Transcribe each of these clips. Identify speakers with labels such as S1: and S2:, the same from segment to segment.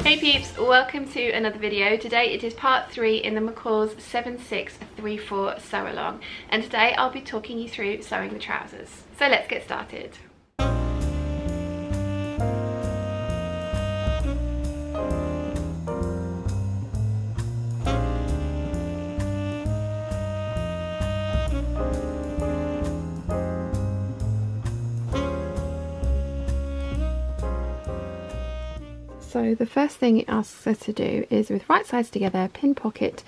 S1: Hey peeps, welcome to another video. Today it is part 3 in the McCalls 7634 sew along, and today I'll be talking you through sewing the trousers. So let's get started. So the first thing it asks us to do is, with right sides together, pin pocket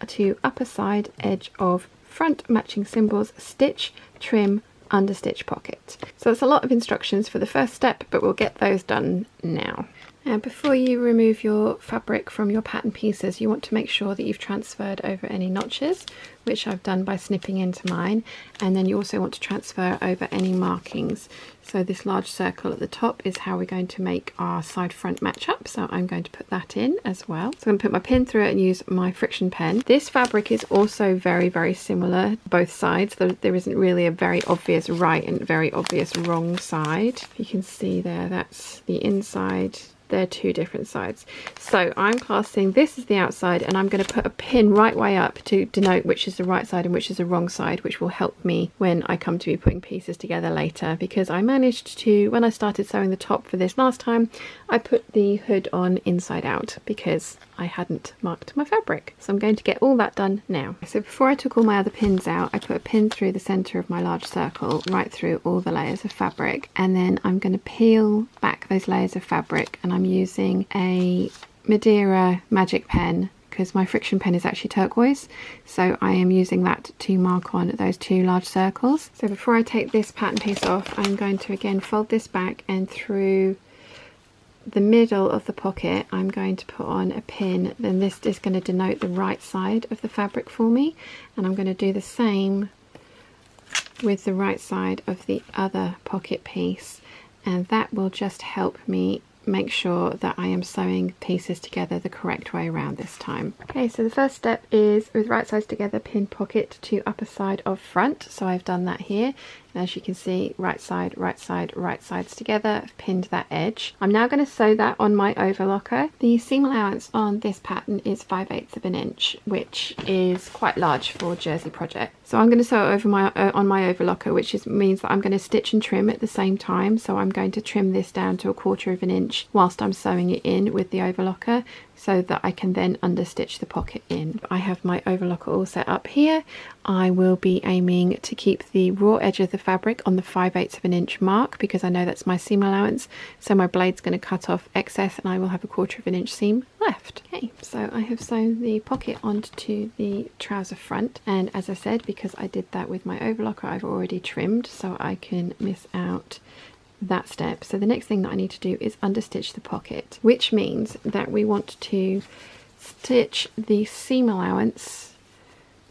S1: to upper side edge of front matching symbols, stitch, trim, understitch pocket. So it's a lot of instructions for the first step, but we'll get those done now. And before you remove your fabric from your pattern pieces, you want to make sure that you've transferred over any notches, which I've done by snipping into mine, and then you also want to transfer over any markings. So this large circle at the top is how we're going to make our side front match up, so I'm going to put that in as well. So I'm going to put my pin through it and use my friction pen. This fabric is also very similar both sides. There isn't really a very obvious right and very obvious wrong side. You can see there, that's the inside. They're two different sides. So I'm classing this as the outside, and I'm going to put a pin right way up to denote which is the right side and which is the wrong side, which will help me when I come to be putting pieces together later, because I managed to, when I started sewing the top for this last time, I put the hood on inside out because I hadn't marked my fabric. So I'm going to get all that done now. So before I took all my other pins out, I put a pin through the center of my large circle right through all the layers of fabric, and then I'm going to peel back those layers of fabric, and I'm using a Madeira magic pen because my friction pen is actually turquoise, so I am using that to mark on those two large circles. So before I take this pattern piece off, I'm going to again fold this back, and through the middle of the pocket I'm going to put on a pin. Then this is going to denote the right side of the fabric for me, and I'm going to do the same with the right side of the other pocket piece, and that will just help me make sure that I am sewing pieces together the correct way around this time. Okay, so the first step is with right sides together, pin pocket to upper side of front. So I've done that here. And as you can see, right side, right side, right sides together, I've pinned that edge. I'm now going to sew that on my overlocker. The seam allowance on this pattern is 5/8 of an inch, which is quite large for jersey project. So I'm going to sew it over on my overlocker, which means that I'm going to stitch and trim at the same time. So I'm going to trim this down to 1/4 of an inch whilst I'm sewing it in with the overlocker, so that I can then understitch the pocket in. I have my overlocker all set up here. I will be aiming to keep the raw edge of the fabric on the 5/8 of an inch mark, because I know that's my seam allowance, so my blade's going to cut off excess and I will have 1/4 of an inch seam left. Okay, so I have sewn the pocket onto the trouser front, and as I said, because I did that with my overlocker, I've already trimmed, so I can miss out that step. So the next thing that I need to do is understitch the pocket, which means that we want to stitch the seam allowance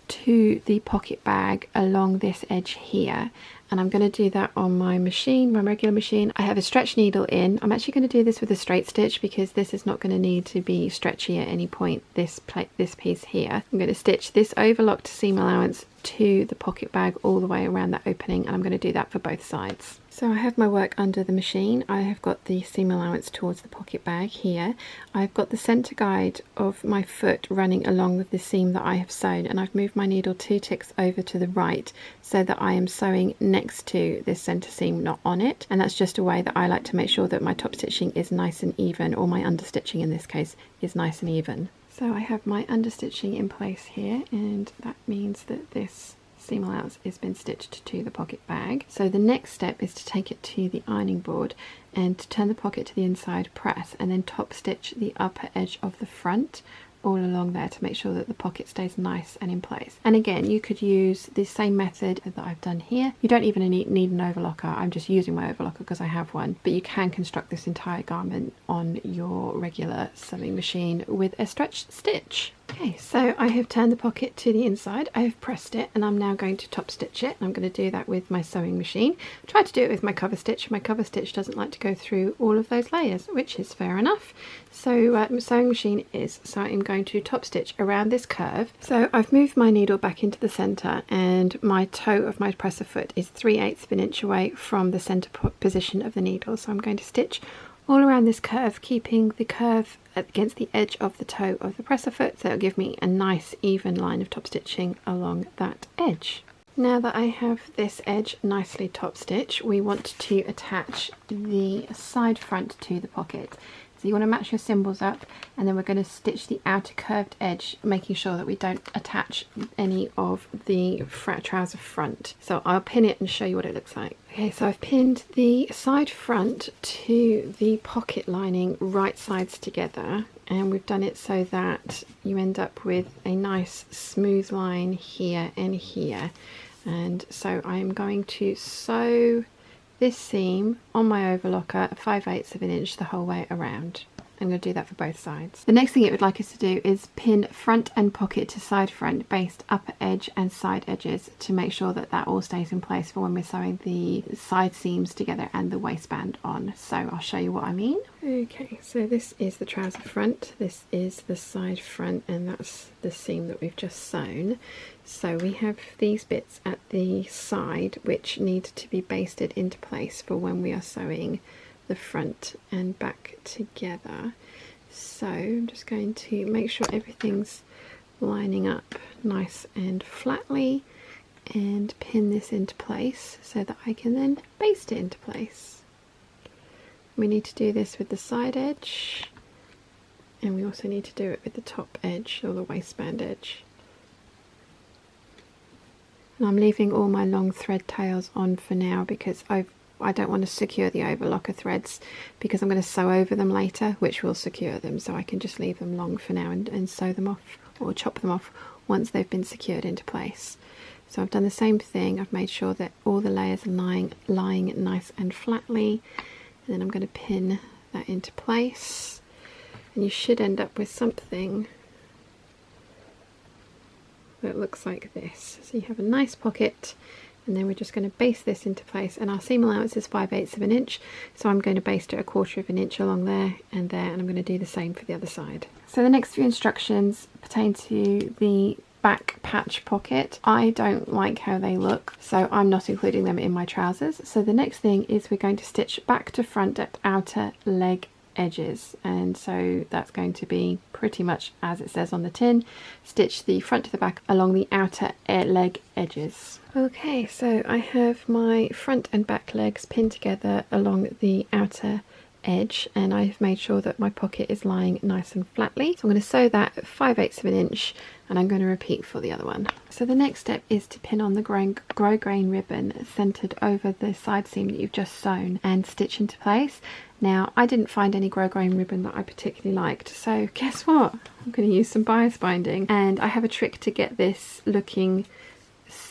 S1: to the pocket bag along this edge here, and I'm going to do that on my machine, my regular machine. I have a stretch needle in. I'm actually going to do this with a straight stitch because this is not going to need to be stretchy at any point, this piece here. I'm going to stitch this overlocked seam allowance to the pocket bag all the way around that opening, and I'm going to do that for both sides. So I have my work under the machine. I have got the seam allowance towards the pocket bag here. I've got the centre guide of my foot running along with the seam that I have sewn, and I've moved my needle 2 ticks over to the right so that I am sewing next to this centre seam, not on it. And that's just a way that I like to make sure that my top stitching is nice and even, or my understitching in this case is nice and even. So I have my understitching in place here, and that means that this seam allowance has been stitched to the pocket bag. So the next step is to take it to the ironing board and to turn the pocket to the inside, press, and then top stitch the upper edge of the front all along there to make sure that the pocket stays nice and in place. And again, you could use the same method that I've done here. You don't even need an overlocker. I'm just using my overlocker because I have one, but you can construct this entire garment on your regular sewing machine with a stretch stitch. Okay, so I have turned the pocket to the inside, I have pressed it, and I'm now going to top stitch it. I'm going to do that with my sewing machine. I tried to do it with my cover stitch. My cover stitch doesn't like to go through all of those layers, which is fair enough. So my sewing machine is, so I'm going to top stitch around this curve. So I've moved my needle back into the centre, and my toe of my presser foot is 3/8 of an inch away from the centre position of the needle. So I'm going to stitch all around this curve, keeping the curve against the edge of the toe of the presser foot, so it'll give me a nice even line of top stitching along that edge. Now that I have this edge nicely top stitched, we want to attach the side front to the pocket. So you want to match your symbols up, and then we're going to stitch the outer curved edge, making sure that we don't attach any of the trouser front. So I'll pin it and show you what it looks like. Okay, so I've pinned the side front to the pocket lining right sides together, and we've done it so that you end up with a nice smooth line here and here. And so I'm going to sew this seam on my overlocker 5/8 of an inch the whole way around. I'm going to do that for both sides. The next thing it would like us to do is pin front and pocket to side front, based upper edge and side edges, to make sure that that all stays in place for when we're sewing the side seams together and the waistband on. So I'll show you what I mean. Okay, so this is the trouser front, this is the side front, and that's the seam that we've just sewn. So we have these bits at the side which need to be basted into place for when we are sewing the front and back together. So I'm just going to make sure everything's lining up nice and flatly and pin this into place so that I can then baste it into place. We need to do this with the side edge, and we also need to do it with the top edge, or the waistband edge. And I'm leaving all my long thread tails on for now because I don't want to secure the overlocker threads, because I'm going to sew over them later, which will secure them, so I can just leave them long for now and sew them off or chop them off once they've been secured into place. So I've done the same thing. I've made sure that all the layers are lying nice and flatly, and then I'm going to pin that into place, and you should end up with something that looks like this. So you have a nice pocket, and then we're just going to baste this into place, and our seam allowance is 5/8 of an inch, so I'm going to baste it 1/4 of an inch along there and there, and I'm going to do the same for the other side. So the next few instructions pertain to the back patch pocket. I don't like how they look, so I'm not including them in my trousers. So the next thing is we're going to stitch back to front at outer leg edges, and so that's going to be pretty much as it says on the tin. Stitch the front to the back along the outer leg edges. Okay, so I have my front and back legs pinned together along the outer edge, and I've made sure that my pocket is lying nice and flatly. So I'm going to sew that at 5/8 of an inch, and I'm going to repeat for the other one. So the next step is to pin on the grosgrain ribbon centered over the side seam that you've just sewn and stitch into place. Now, I didn't find any grosgrain ribbon that I particularly liked, so guess what? I'm going to use some bias binding, and I have a trick to get this looking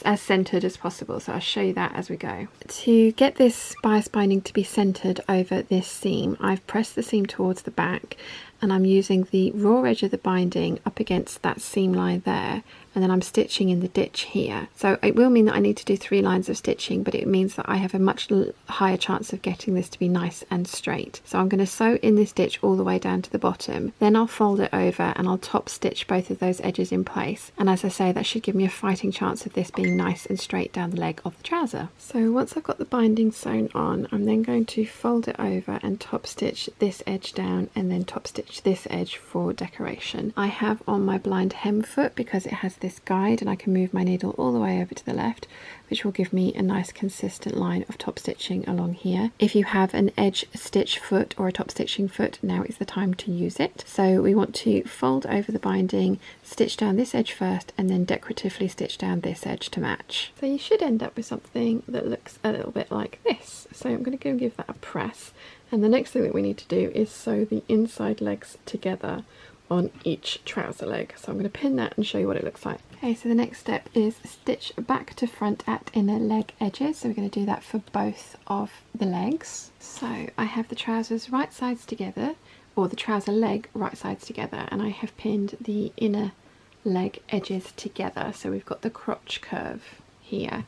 S1: as centered as possible, so I'll show you that as we go. To get this bias binding to be centered over this seam, I've pressed the seam towards the back, and I'm using the raw edge of the binding up against that seam line there, and then I'm stitching in the ditch here. So it will mean that I need to do 3 lines of stitching, but it means that I have a much higher chance of getting this to be nice and straight. So I'm going to sew in this ditch all the way down to the bottom, then I'll fold it over and I'll top stitch both of those edges in place, and as I say, that should give me a fighting chance of this being nice and straight down the leg of the trouser. So once I've got the binding sewn on, I'm then going to fold it over and top stitch this edge down, and then top stitch this edge for decoration. I have on my blind hem foot because it has this guide, and I can move my needle all the way over to the left, which will give me a nice consistent line of top stitching along here. If you have an edge stitch foot or a top stitching foot, now is the time to use it. So we want to fold over the binding, stitch down this edge first, and then decoratively stitch down this edge to match. So you should end up with something that looks a little bit like this. So I'm going to go give that a press, and the next thing that we need to do is sew the inside legs together on each trouser leg. So I'm going to pin that and show you what it looks like. Okay, so the next step is stitch back to front at inner leg edges. So we're going to do that for both of the legs. So I have the trousers right sides together, or the trouser leg right sides together, and I have pinned the inner leg edges together. So we've got the crotch curve here.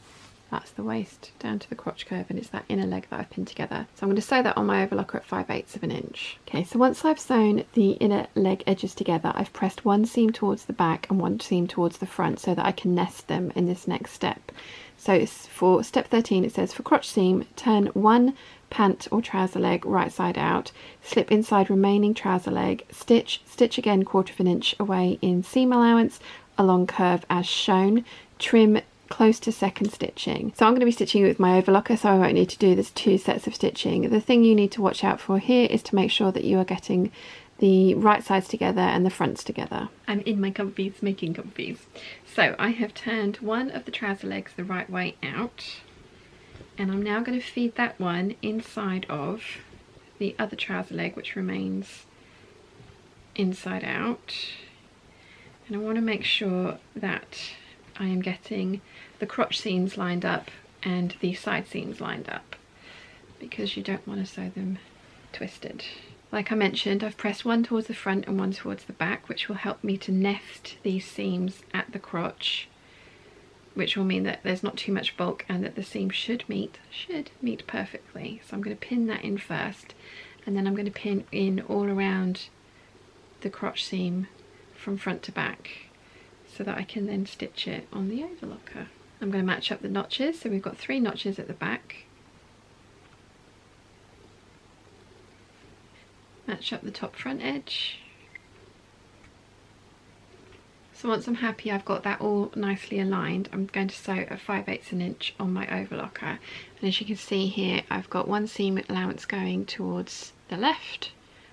S1: That's the waist down to the crotch curve, and it's that inner leg that I've pinned together. So I'm going to sew that on my overlocker at 5/8 of an inch. Okay, so once I've sewn the inner leg edges together, I've pressed one seam towards the back and one seam towards the front so that I can nest them in this next step. So it's for step 13, it says for crotch seam, turn 1 pant or trouser leg right side out, slip inside remaining trouser leg, stitch, stitch again 1/4 inch away in seam allowance, along curve as shown, trim close to second stitching. So I'm going to be stitching it with my overlocker, so I won't need to do this 2 sets of stitching. The thing you need to watch out for here is to make sure that you are getting the right sides together and the fronts together. I'm in my comfies making comfies. So I have turned one of the trouser legs the right way out, and I'm now going to feed that one inside of the other trouser leg, which remains inside out. And I want to make sure that I am getting the crotch seams lined up and the side seams lined up, because you don't want to sew them twisted. Like I mentioned, I've pressed one towards the front and one towards the back, which will help me to nest these seams at the crotch, which will mean that there's not too much bulk and that the seam should meet perfectly. So I'm going to pin that in first, and then I'm going to pin in all around the crotch seam from front to back, so that I can then stitch it on the overlocker. I'm going to match up the notches, so we've got 3 notches at the back. Match up the top front edge. So once I'm happy I've got that all nicely aligned, I'm going to sew a 5/8 inch on my overlocker. And as you can see here, I've got one seam allowance going towards the left,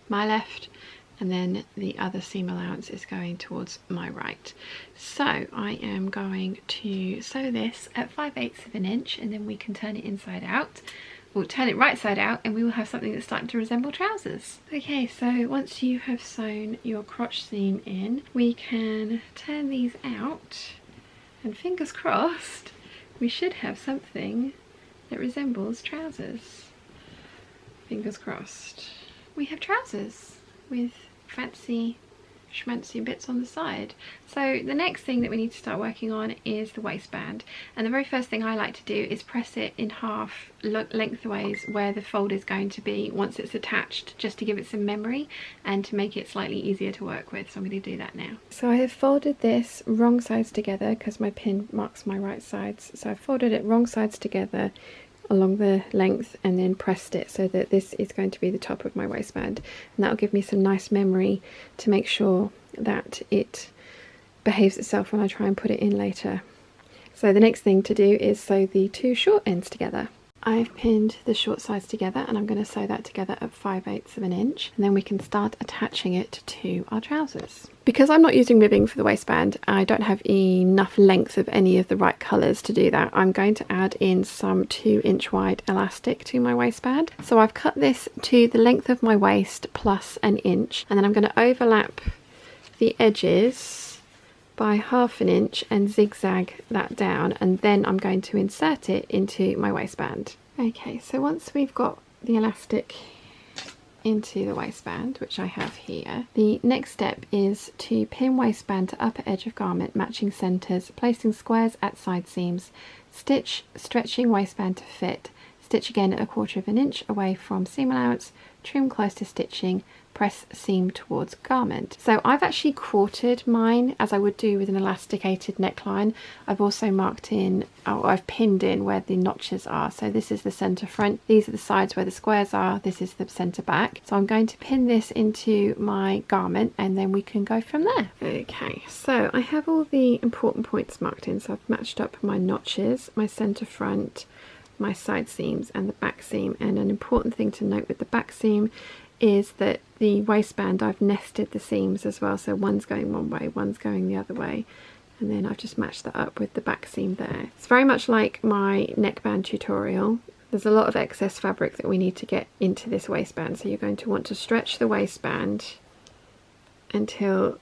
S1: my left, and then the other seam allowance is going towards my right. So I am going to sew this at 5/8 inch, and then we can turn it inside out. We'll turn it right side out and we will have something that's starting to resemble trousers. Okay, so once you have sewn your crotch seam in, we can turn these out, and fingers crossed we should have something that resembles trousers. Fingers crossed. We have trousers with fancy schmancy bits on the side. So the next thing that we need to start working on is the waistband, and the very first thing I like to do is press it in half lengthways where the fold is going to be once it's attached, just to give it some memory and to make it slightly easier to work with. So I'm going to do that now. So I have folded this wrong sides together because my pin marks my right sides, so I folded it wrong sides together along the length and then pressed it so that this is going to be the top of my waistband, and that will give me some nice memory to make sure that it behaves itself when I try and put it in later. So the next thing to do is sew the 2 short ends together. I've pinned the short sides together and I'm going to sew that together at 5/8 inch, and then we can start attaching it to our trousers. Because I'm not using ribbing for the waistband, I don't have enough length of any of the right colours to do that. I'm going to add in some 2-inch wide elastic to my waistband. So I've cut this to the length of my waist plus 1 inch, and then I'm going to overlap the edges by 1/2 inch and zigzag that down, and then I'm going to insert it into my waistband. Okay, so once we've got the elastic into the waistband, which I have here, the next step is to pin waistband to upper edge of garment, matching centres, placing squares at side seams, stitch, stretching waistband to fit, stitch again at 1/4 inch away from seam allowance, trim close to stitching, press seam towards garment. So I've actually quartered mine as I would do with an elasticated neckline. I've also marked in, or I've pinned in where the notches are. So this is the centre front, these are the sides where the squares are, this is the centre back. So I'm going to pin this into my garment and then we can go from there. Okay, so I have all the important points marked in. So I've matched up my notches, my centre front, my side seams and the back seam. And an important thing to note with the back seam is that the waistband, I've nested the seams as well, so one's going one way, one's going the other way, and then I've just matched that up with the back seam there. It's very much like my neckband tutorial. There's a lot of excess fabric that we need to get into this waistband, so you're going to want to stretch the waistband until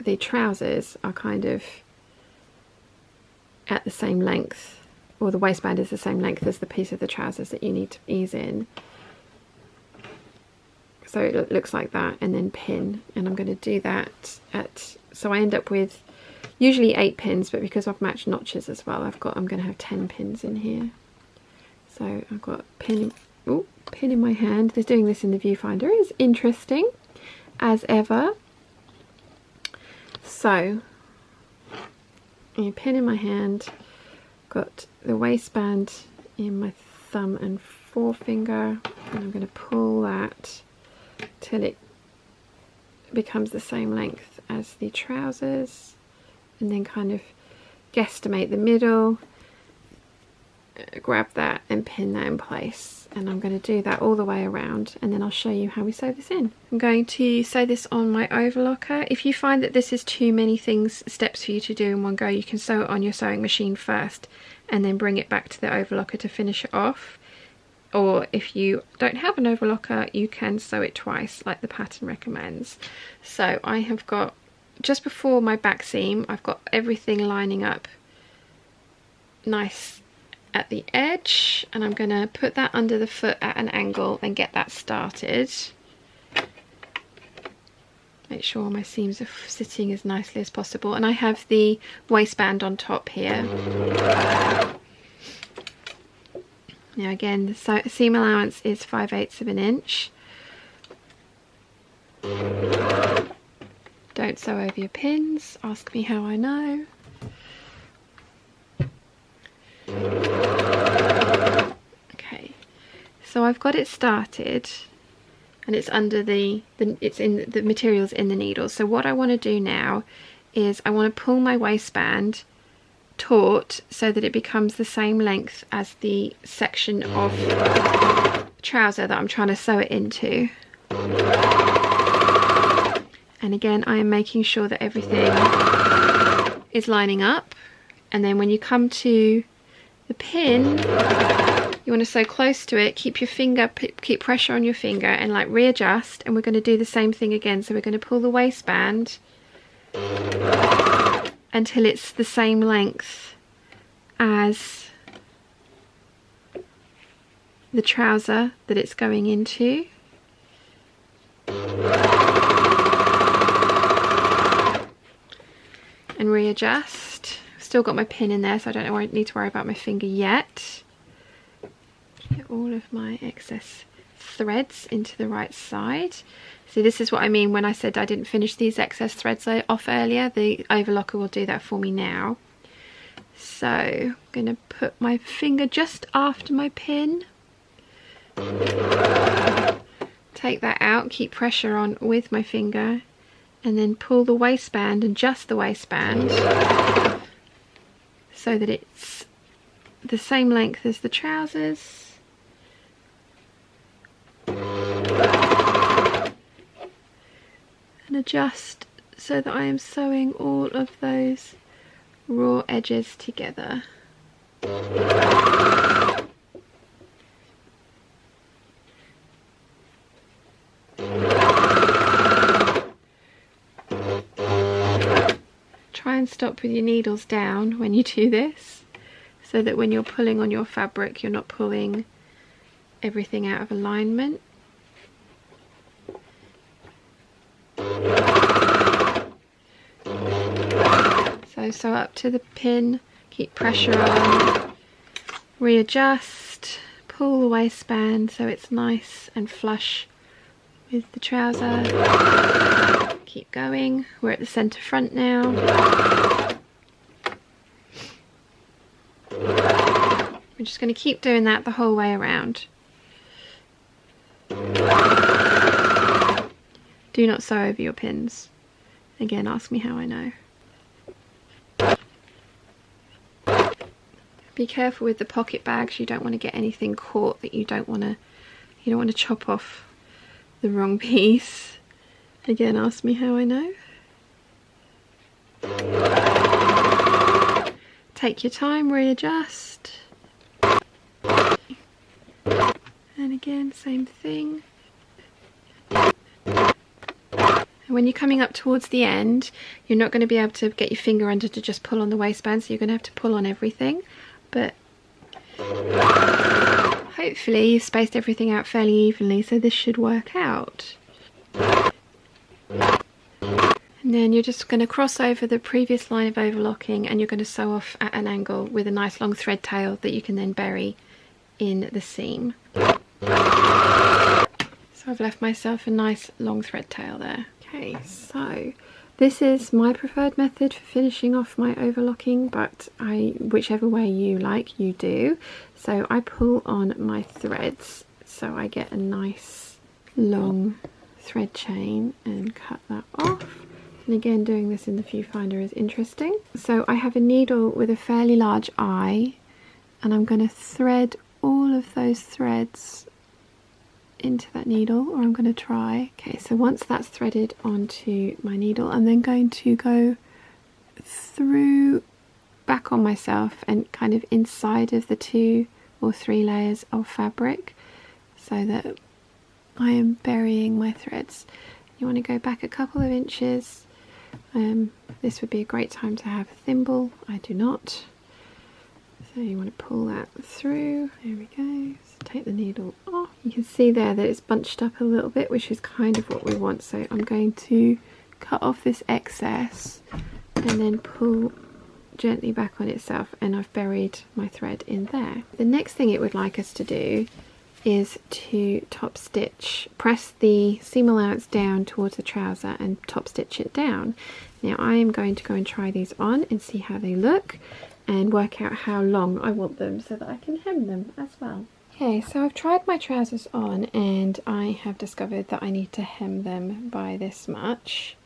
S1: the trousers are kind of at the same length, or the waistband is the same length as the piece of the trousers that you need to ease in. So it looks like that, and then pin, and I'm going to do that at, so I end up with usually 8 pins, but because I've matched notches as well, I'm going to have 10 pins in here. So I've got pin in my hand. There's doing this in the viewfinder is interesting as ever. So a pin in my hand, got the waistband in my thumb and forefinger, and I'm going to pull that till it becomes the same length as the trousers, and then kind of guesstimate the middle, grab that and pin that in place. And I'm going to do that all the way around, and then I'll show you how we sew this in. I'm going to sew this on my overlocker. If you find that this is too many steps for you to do in one go, you can sew it on your sewing machine first and then bring it back to the overlocker to finish it off. Or if you don't have an overlocker, you can sew it twice like the pattern recommends. So I have got, just before my back seam, I've got everything lining up nice at the edge, and I'm going to put that under the foot at an angle and get that started. Make sure my seams are sitting as nicely as possible, and I have the waistband on top here. Now again, the seam allowance is 5/8 of an inch. Don't sew over your pins, ask me how I know. Okay, so I've got it started, and it's under the materials in the needle. So what I want to do now is I want to pull my waistband taut so that it becomes the same length as the section of trouser that I'm trying to sew it into. And again, I am making sure that everything is lining up, and then when you come to the pin, you want to sew close to it, keep pressure on your finger and like readjust, and we're going to do the same thing again. So we're going to pull the waistband until it's the same length as the trouser that it's going into. And readjust. Still got my pin in there, so I don't need to worry about my finger yet. Get all of my excess threads into the right side. So this is what I mean when I said I didn't finish these excess threads off earlier. The overlocker will do that for me now. So I'm going to put my finger just after my pin. Take that out, keep pressure on with my finger, and then pull the waistband, and just the waistband, so that it's the same length as the trousers. And adjust so that I am sewing all of those raw edges together. Try and stop with your needles down when you do this, so that when you're pulling on your fabric, you're not pulling everything out of alignment. So sew up to the pin, keep pressure on, readjust, pull the waistband so it's nice and flush with the trouser. Keep going. We're at the centre front now. We're just going to keep doing that the whole way around. Do not sew over your pins. Again, ask me how I know. Be careful with the pocket bags. You don't want to get anything caught that you don't want to chop off the wrong piece. Again, ask me how I know. Take your time, readjust. And again, same thing. And when you're coming up towards the end, you're not going to be able to get your finger under to just pull on the waistband, so you're going to have to pull on everything. But hopefully you've spaced everything out fairly evenly, so this should work out. And then you're just going to cross over the previous line of overlocking, and you're going to sew off at an angle with a nice long thread tail that you can then bury in the seam. So I've left myself a nice long thread tail there. Okay, so This is my preferred method for finishing off my overlocking, but whichever way you like, you do. So I pull on my threads so I get a nice long thread chain and cut that off. And again, doing this in the viewfinder is interesting. So I have a needle with a fairly large eye, and I'm going to thread all of those threads into that needle, or I'm going to try. Okay, so once that's threaded onto my needle, I'm then going to go through back on myself and kind of inside of the 2 or 3 layers of fabric so that I am burying my threads. You want to go back a couple of inches. This would be a great time to have a thimble. I do not. So you want to pull that through. There we go. So take the needle off. You can see there that it's bunched up a little bit, which is kind of what we want. So I'm going to cut off this excess and then pull gently back on itself, and I've buried my thread in there. The next thing it would like us to do is to top stitch, press the seam allowance down towards the trouser and top stitch it down. Now I am going to go and try these on and see how they look and work out how long I want them so that I can hem them as well. Okay, so I've tried my trousers on and I have discovered that I need to hem them by this much.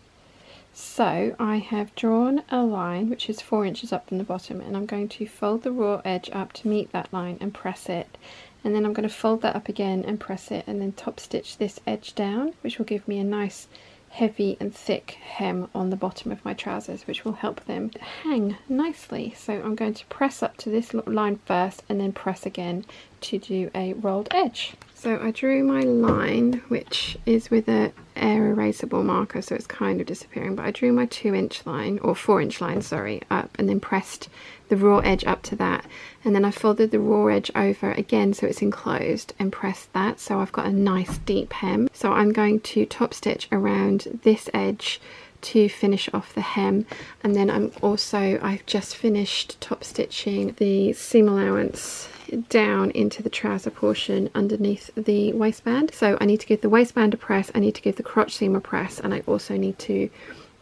S1: So I have drawn a line which is 4 inches up from the bottom, and I'm going to fold the raw edge up to meet that line and press it. And then I'm going to fold that up again and press it, and then top stitch this edge down, which will give me a nice heavy and thick hem on the bottom of my trousers, which will help them hang nicely. So I'm going to press up to this line first and then press again to do a rolled edge. So I drew my line, which is with a air erasable marker, so it's kind of disappearing, but I drew my 2-inch line, or 4-inch line, sorry, up, and then pressed the raw edge up to that, and then I folded the raw edge over again so it's enclosed and pressed that, so I've got a nice deep hem. So I'm going to top stitch around this edge to finish off the hem, and then I've just finished top stitching the seam allowance down into the trouser portion underneath the waistband. So I need to give the waistband a press, I need to give the crotch seam a press, and I also need to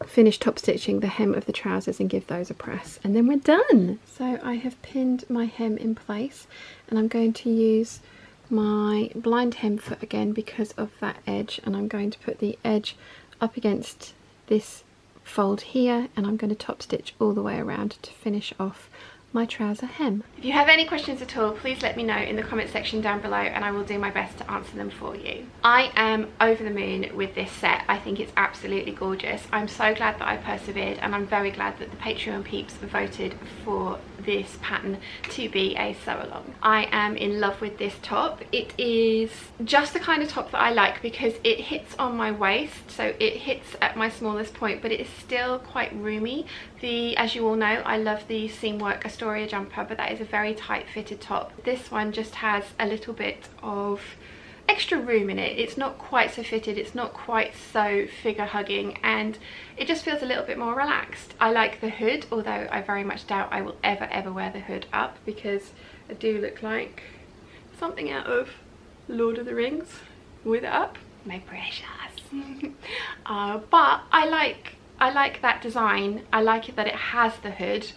S1: finish top stitching the hem of the trousers and give those a press, and then we're done. So I have pinned my hem in place, and I'm going to use my blind hem foot again because of that edge, and I'm going to put the edge up against this fold here, and I'm going to top stitch all the way around to finish off my trouser hem. If you have any questions at all, please let me know in the comment section down below and I will do my best to answer them for you. I am over the moon with this set. I think it's absolutely gorgeous. I'm so glad that I persevered, and I'm very glad that the Patreon peeps voted for this pattern to be a sew along. I am in love with this top. It is just the kind of top that I like because it hits on my waist, so it hits at my smallest point, but it is still quite roomy. As you all know, I love the seam work Astoria jumper, but that is a very tight fitted top. This one just has a little bit of extra room in it. It's not quite so fitted, it's not quite so figure hugging, and it just feels a little bit more relaxed. I like the hood, although I very much doubt I will ever wear the hood up because I do look like something out of Lord of the Rings with it up. My precious. But I like that design. I like it that it has the hood.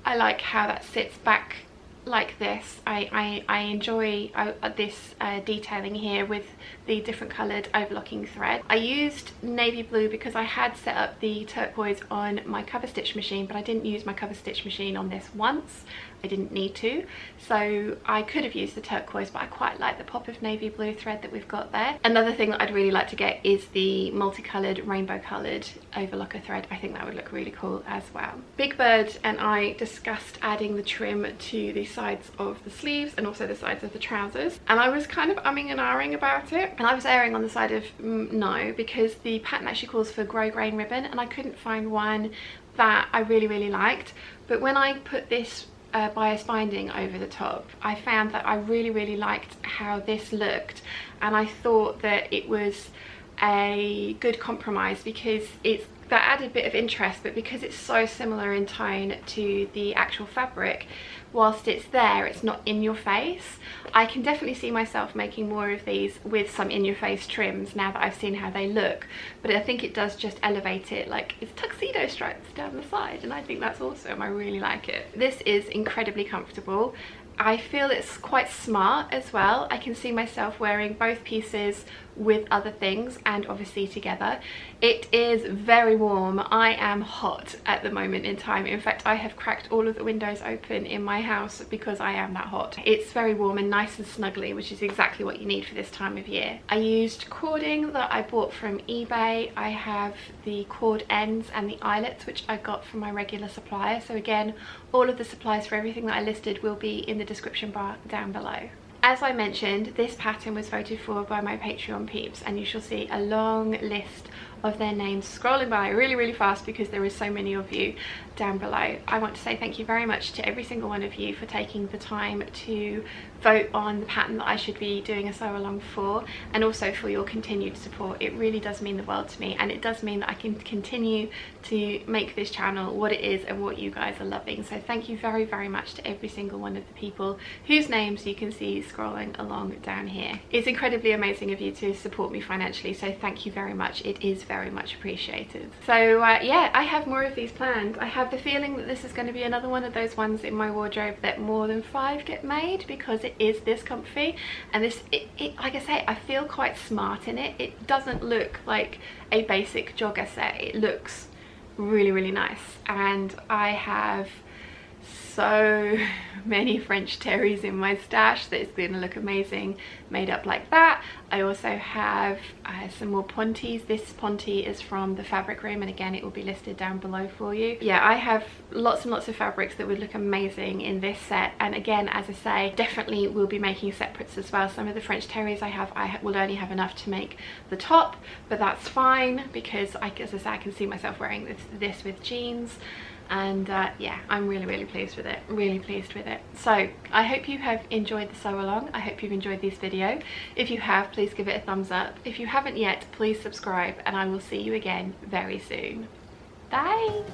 S1: I like how that sits back like this. I enjoy this detailing here with the different coloured overlocking thread. I used navy blue because I had set up the turquoise on my cover stitch machine, but I didn't use my cover stitch machine on this once. I didn't need to, so I could have used the turquoise, but I quite like the pop of navy blue thread that we've got there. Another thing that I'd really like to get is the multicoloured, rainbow coloured overlocker thread. I think that would look really cool as well. Big Bird and I discussed adding the trim to the sides of the sleeves and also the sides of the trousers, and I was kind of umming and ahhing about it, and I was erring on the side of no, because the pattern actually calls for grey grain ribbon and I couldn't find one that I really liked. But when I put this bias binding over the top, I found that I really liked how this looked, and I thought that it was a good compromise because it's that added bit of interest, but because it's so similar in tone to the actual fabric, whilst it's there, it's not in your face. I can definitely see myself making more of these with some in your face trims now that I've seen how they look, but I think it does just elevate it. Like, it's tuxedo stripes down the side, and I think that's awesome. I really like it. This is incredibly comfortable. I feel it's quite smart as well. I can see myself wearing both pieces with other things and obviously together. It is very warm. I am hot at the moment in time. In fact, I have cracked all of the windows open in my house because I am that hot. It's very warm and nice and snuggly, which is exactly what you need for this time of year. I used cording that I bought from eBay. I have the cord ends and the eyelets, which I got from my regular supplier. So again, all of the supplies for everything that I listed will be in the description bar down below. As I mentioned, this pattern was voted for by my Patreon peeps, and you shall see a long list of their names scrolling by really fast because there is so many of you down below. I want to say thank you very much to every single one of you for taking the time to vote on the pattern that I should be doing a sew along for, and also for your continued support. It really does mean the world to me, and it does mean that I can continue to make this channel what it is and what you guys are loving. So thank you very much to every single one of the people whose names you can see scrolling along down here. It's incredibly amazing of you to support me financially, so thank you very much. It is very much appreciated. So yeah, I have more of these planned. I have the feeling that this is going to be another one of those ones in my wardrobe that more than 5 get made, because it is this comfy, and this like I say, I feel quite smart in it. It doesn't look like a basic jogger set. It looks really nice, and I have so many French terries in my stash that it's going to look amazing made up like that. I also have some more ponties. This ponty is from the fabric room, and again, it will be listed down below for you. Yeah, I have lots and lots of fabrics that would look amazing in this set, and again, as I say, definitely will be making separates as well. Some of the French terries I will only have enough to make the top, but that's fine because as I say, I can see myself wearing this with jeans. And yeah, I'm really pleased with it, So I hope you have enjoyed the sew along. I hope you've enjoyed this video. If you have, please give it a thumbs up. If you haven't yet, please subscribe, and I will see you again very soon. Bye.